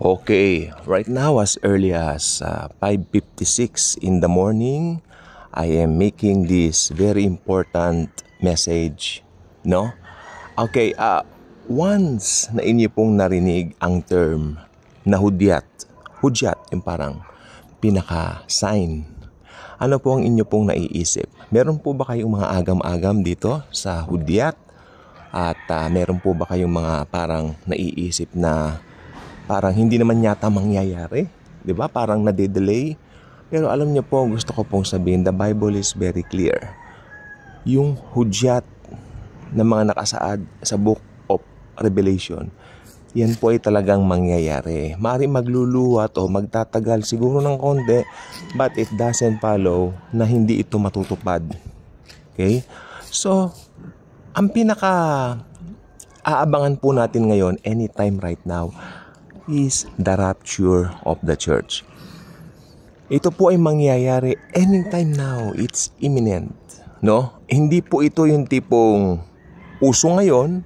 Okay, right now as early as 5:56 in the morning, I am making this very important message, no? Okay, once na inyo pong narinig ang term na hudyat yung parang pinaka-sign. Ano po ang inyo pong naiisip? Meron po ba kayong mga agam-agam dito sa hudyat? At meron po ba kayong mga parang naiisip na parang hindi naman yata mangyayari, 'di ba? Parang nade-delay. Pero alam niyo po, gusto ko pong sabihin, the Bible is very clear. Yung hudyat na mga nakasaad sa Book of Revelation, yan po ay talagang mangyayari. Maaaring magluluwat o magtatagal siguro ng konti, but it doesn't follow na hindi ito matutupad. Okay? So, ang aabangan po natin ngayon, anytime right now, is the rapture of the church. Ito po ay mangyayari anytime now. It's imminent, no? Hindi po ito yung tipong uso ngayon,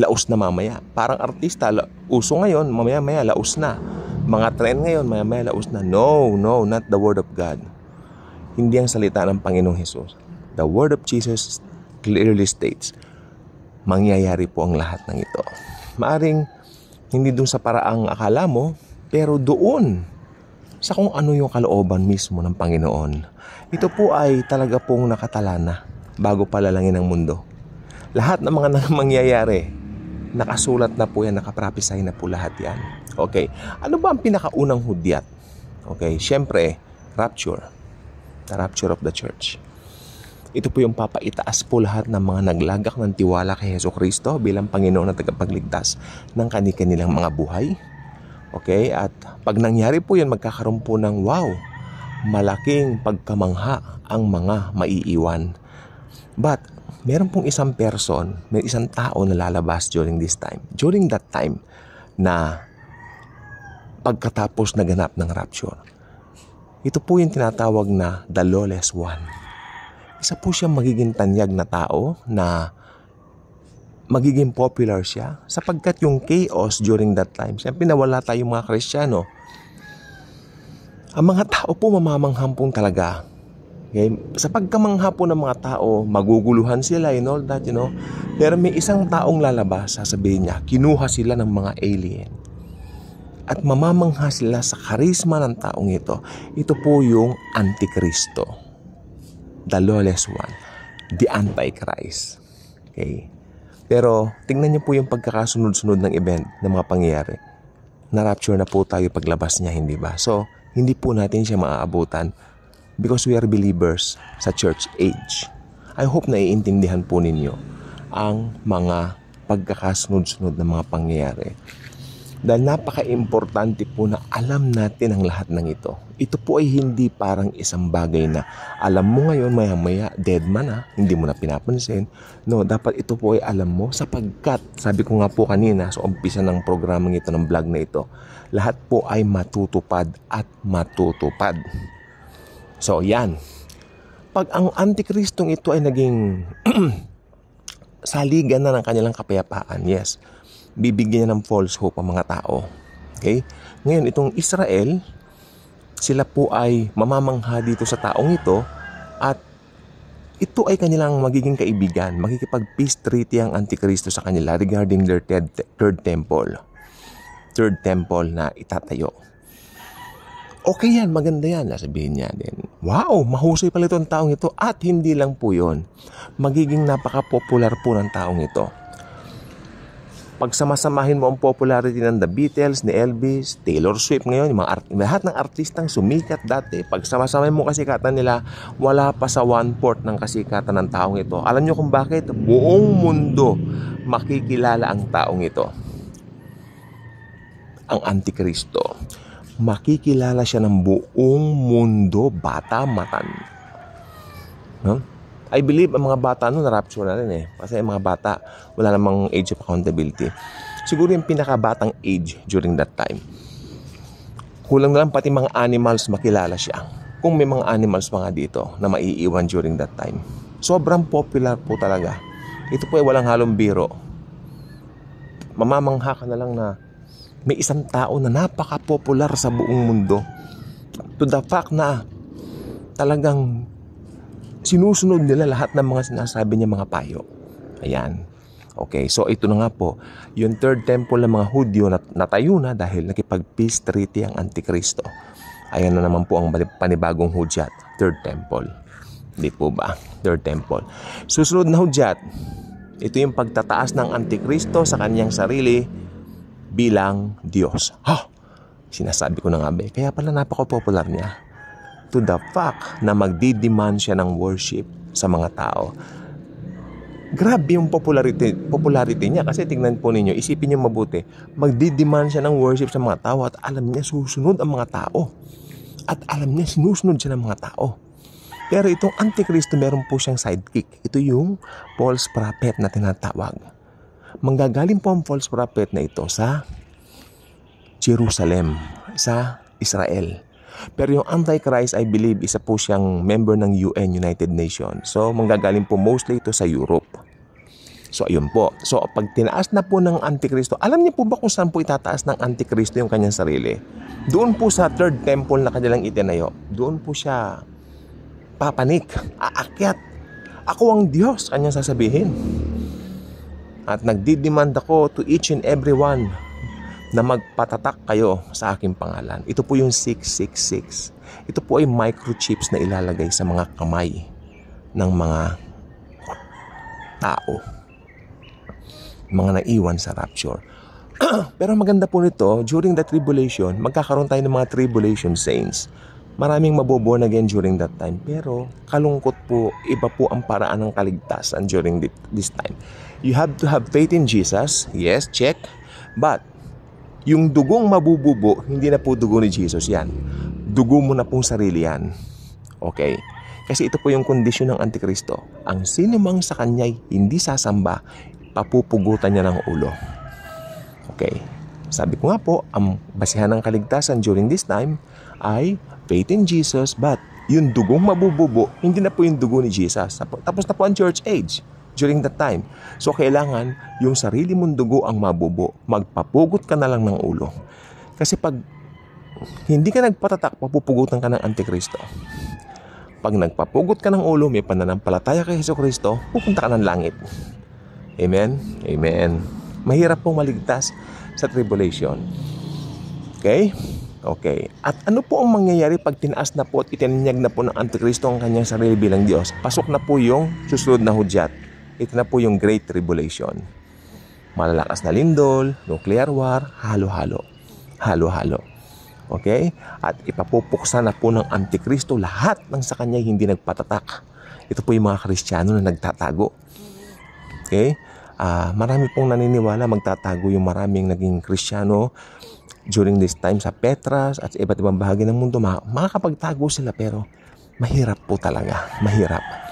laos na mamaya. Parang artista, uso ngayon, mamaya-maya laos na. Mga trend ngayon, mamaya-maya laos na. No, not the word of God. Hindi ang salita ng Panginoong Hesus. The word of Jesus clearly states, mangyayari po ang lahat ng ito. Maaring hindi doon sa paraang akala mo, pero doon sa kung ano yung kalooban mismo ng Panginoon. Ito po ay talaga pong nakatala na bago palalangin ang mundo. Lahat ng mga mangyayari, nakasulat na po yan, nakaprophesy na po lahat yan. Okay, ano ba ang pinakaunang hudyat? Okay, syempre, rapture. The rapture of the church. Ito po yung papaitaas po lahat ng mga naglagak ng tiwala kay Jesucristo bilang Panginoon at tagapagligtas ng kanilang mga buhay. Okay? At pag nangyari po yan, magkakaroon po ng malaking pagkamangha ang mga maiiwan. But, meron pong isang person, may isang tao na lalabas during this time. During that time na pagkatapos naganap ng rapture. Ito po yung tinatawag na the lawless one. Isa po siyang magiging tanyag na tao na magiging popular siya sapagkat yung chaos during that time, siyempre nawala tayong mga Kristiyano. Ang mga tao po mamamangham pong talaga. Okay? Sa pagkamangha po ng mga tao, maguguluhan sila and all that, Pero may isang taong lalabas, sasabihin niya, kinuha sila ng mga alien. At mamamangha sila sa karisma ng taong ito. Ito po yung Antikristo. The lawless one, the Antichrist. Okay? Pero tingnan niyo po yung pagkakasunod-sunod ng event ng mga pangyayari. Na-rapture na po tayo paglabas niya, hindi ba? So, hindi po natin siya maaabutan because we are believers sa church age. I hope na iintindihan po ninyo ang mga pagkakasunod-sunod ng mga pangyayari. Dahil napaka-importante po na alam natin ang lahat ng ito. Ito po ay hindi parang isang bagay na alam mo ngayon, maya-maya, dead man hindi mo na pinapansin. No, dapat ito po ay alam mo sapagkat, sabi ko nga po kanina sa umpisa ng programang ito, ng vlog na ito, lahat po ay matutupad at matutupad. So, yan. Pag ang Antikristong ito ay naging saligan na ng kanilang kapayapaan, yes, bibigyan niya ng false hope ang mga tao. Okay? Ngayon, itong Israel, sila po ay mamamangha dito sa taong ito at ito ay kanilang magiging kaibigan. Makikipag-peace treaty ang Antikristo sa kanila regarding their third temple. Third temple na itatayo. Okay yan, maganda yan. Sabihin niya din, wow, mahusay pala itong taong ito. At hindi lang po yun. Magiging napaka-popular po ng taong ito. Pag samasamahin mo ang popularity ng The Beatles, ni Elvis, Taylor Swift ngayon, yung lahat ng artistang sumikat dati, pag samasamahin mo kasikatan nila, wala pa sa 1/4 ng kasikatan ng taong ito. Alam nyo kung bakit? Buong mundo makikilala ang taong ito. Ang Antikristo. Makikilala siya ng buong mundo, bata, matan. I believe ang mga bata na-rapture na rin Kasi ang mga bata, wala namang age of accountability. Siguro yung pinakabatang age during that time. Kulang na lang pati mga animals makilala siya. Kung may mga animals mga dito na maiiwan during that time. Sobrang popular po talaga. Ito po ay walang halong biro. Mamamangha ka na lang na May isang tao na napaka-popular sa buong mundo. To the fact na talagang sinusunod nila lahat ng mga sinasabi niya mga payo. Ayan. Okay, so ito na nga po, yung third temple ng mga Hudyo na natayo na dahil nakipag-peace treaty ang Antikristo. Ayan na naman po ang panibagong hudyat, third temple. Hindi po ba? Third temple. Susunod na hudyat, ito yung pagtataas ng Antikristo sa kanyang sarili bilang Diyos. Sinasabi ko na nga ba, kaya pala napaka-popular niya. To the fact na magdidemand siya ng worship sa mga tao. Grabe yung popularity niya kasi tingnan po ninyo, isipin niyo mabuti, magdidemand siya ng worship sa mga tao at alam niya susunod ang mga tao. At alam niya sinusunod siya ng mga tao. Pero itong Antikristo meron po siyang sidekick. Ito yung false prophet na tinatawag. Manggagaling po ang false prophet na ito sa Jerusalem, sa Israel. Pero yung Antichrist, I believe, isa po siyang member ng UN, United Nations. So, manggagaling po mostly ito sa Europe. So, ayun po. So, pag tinaas na po ng Antikristo, alam niyo po ba kung saan po itataas ng Antikristo yung kanyang sarili? Doon po sa third temple na kanilang itinayo. Doon po siya papanik, aakyat. Ako ang Diyos, kanyang sasabihin. At nagdidemand ako to each and every one na magpatatak kayo sa aking pangalan. Ito po yung 666. Ito po ay microchips na ilalagay sa mga kamay ng mga tao. Mga naiwan sa rapture. Pero maganda po nito, during the tribulation, magkakaroon tayo ng mga tribulation saints. Maraming maboborn again during that time. Pero kalungkot po, iba po ang paraan ng kaligtasan during this time. You have to have faith in Jesus. Yes, check. But yung dugong mabububo, hindi na po dugo ni Jesus yan. Dugo mo na pong sarili yan. Okay? Kasi ito po yung kondisyon ng Antikristo. Ang sino mang sa kanya'y hindi sasamba, papupugutan niya ng ulo. Okay? Sabi ko nga po, ang basihan ng kaligtasan during this time ay faith in Jesus, but yung dugong mabububo, hindi na po yung dugo ni Jesus. Tapos na po ang church age during that time. So, kailangan yung sarili mong dugo ang mabubo. Magpapugot ka na lang ng ulo. Kasi pag hindi ka nagpatatak, papupugutan ka ng Antikristo. Pag nagpapugot ka ng ulo, may pananampalataya kay Jesucristo, pupunta ka ng langit. Amen? Amen. Mahirap pong maligtas sa tribulation. Okay? Okay. At ano po ang mangyayari pag tinaas na po at itininyag na po ng Antikristo ang kanyang sarili bilang Diyos? Pasok na po yung susunod na hudyat. Ito na po yung Great Tribulation. Malalakas na lindol, nuclear war, halo-halo. Halo-halo. Okay? At ipapupuksa na po ng Antikristo lahat ng sa kanya hindi nagpatatak. Ito po yung mga Kristiyano na nagtatago. Okay? Marami pong naniniwala magtatago yung maraming naging Kristiyano during this time sa Petras at sa iba't ibang bahagi ng mundo. Makakapagtago sila pero mahirap po talaga. Mahirap.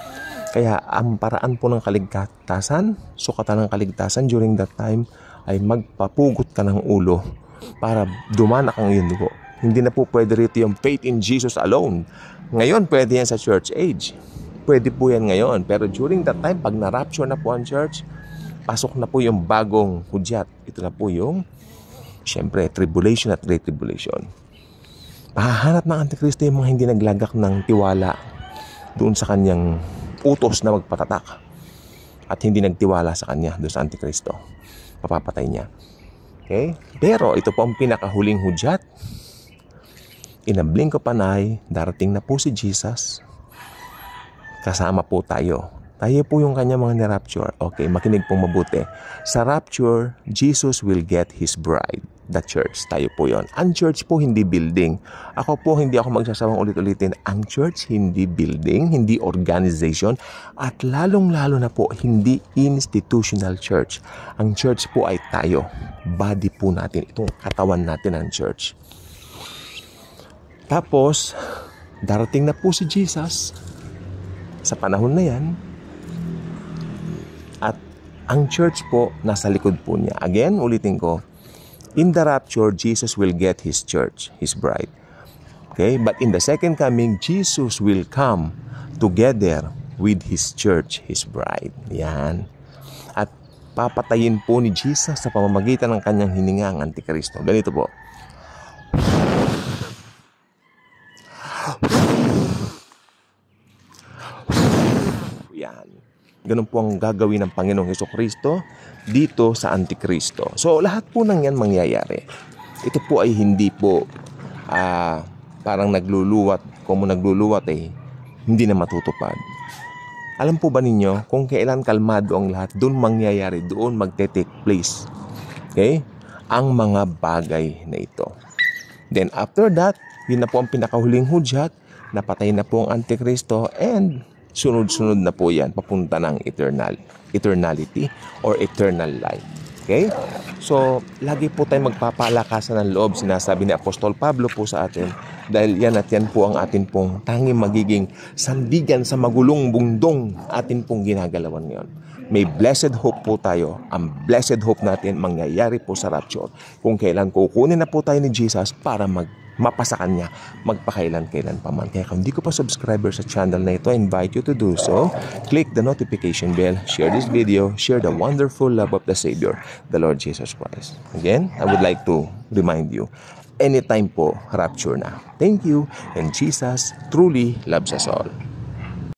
Kaya ang paraan po ng kaligtasan, sukatan ng kaligtasan during that time ay magpapugot ka ng ulo para dumanak ang iyong dugo. Hindi na po pwede rito yung faith in Jesus alone. Ngayon pwede yan sa church age. Pwede po yan ngayon. Pero during that time, pag na-rapture na po ang church, pasok na po yung bagong hudyat. Ito na po yung, syempre, tribulation at great tribulation. Pahahanap ng Antikristo yung mga hindi naglagak ng tiwala doon sa kanyang utos na magpatatak at hindi nagtiwala sa kanya doon sa Antikristo. Papapatay niya. Okay? Pero ito po ang pinakahuling hudyat. In a blink of an eye, darating na po si Jesus. Kasama po tayo. Tayo po yung kanya mga ni-rapture. Okay, makinig pong mabuti. Sa rapture, Jesus will get His bride. The church. Tayo po yon. Ang church po hindi building. Ako po hindi ako magsasawang ulit-ulitin. Ang church hindi building, hindi organization, at lalong-lalo na po hindi institutional church. Ang church po ay tayo. Body po natin. Itong katawan natin ang church. Tapos, darating na po si Jesus sa panahon na yan. At ang church po nasa likod po niya. Again, ulitin ko. In the rapture, Jesus will get His church, His bride. Okay? But in the second coming, Jesus will come together with His church, His bride. Yan. At papatayin po ni Jesus sa pamamagitan ng kanyang hiningang Antikristo. Ganito po. Yan. Ganun po ang gagawin ng Panginoong Hesukristo dito sa Antikristo. So, lahat po ng yan mangyayari. Ito po ay hindi po parang nagluluwat. Kung nagluluwat hindi na matutupad. Alam po ba ninyo, kung kailan kalmado ang lahat, doon mangyayari, doon magte-take place. Okay? Ang mga bagay na ito. Then after that, yun na po ang pinakahuling hudyat, napatay na po ang Antikristo, and sunod-sunod na po yan, papunta ng eternality or eternal life. Okay? So, lagi po tayong magpapalakasan ng loob, sinasabi ni Apostol Pablo po sa atin, dahil yan at yan po ang atin pong tanging magiging sandigan sa magulong bundong atin pong ginagalawan ngayon. May blessed hope po tayo. Ang blessed hope natin mangyayari po sa rapture. Kung kailan kukunin na po tayo ni Jesus para mapasa kanya, magpakailan-kailan pa man. Kaya kung hindi ko pa subscriber sa channel na ito, I invite you to do so. Click the notification bell, share this video, share the wonderful love of the Savior, the Lord Jesus Christ. Again, I would like to remind you, anytime po, rapture na. Thank you, and Jesus truly loves us all.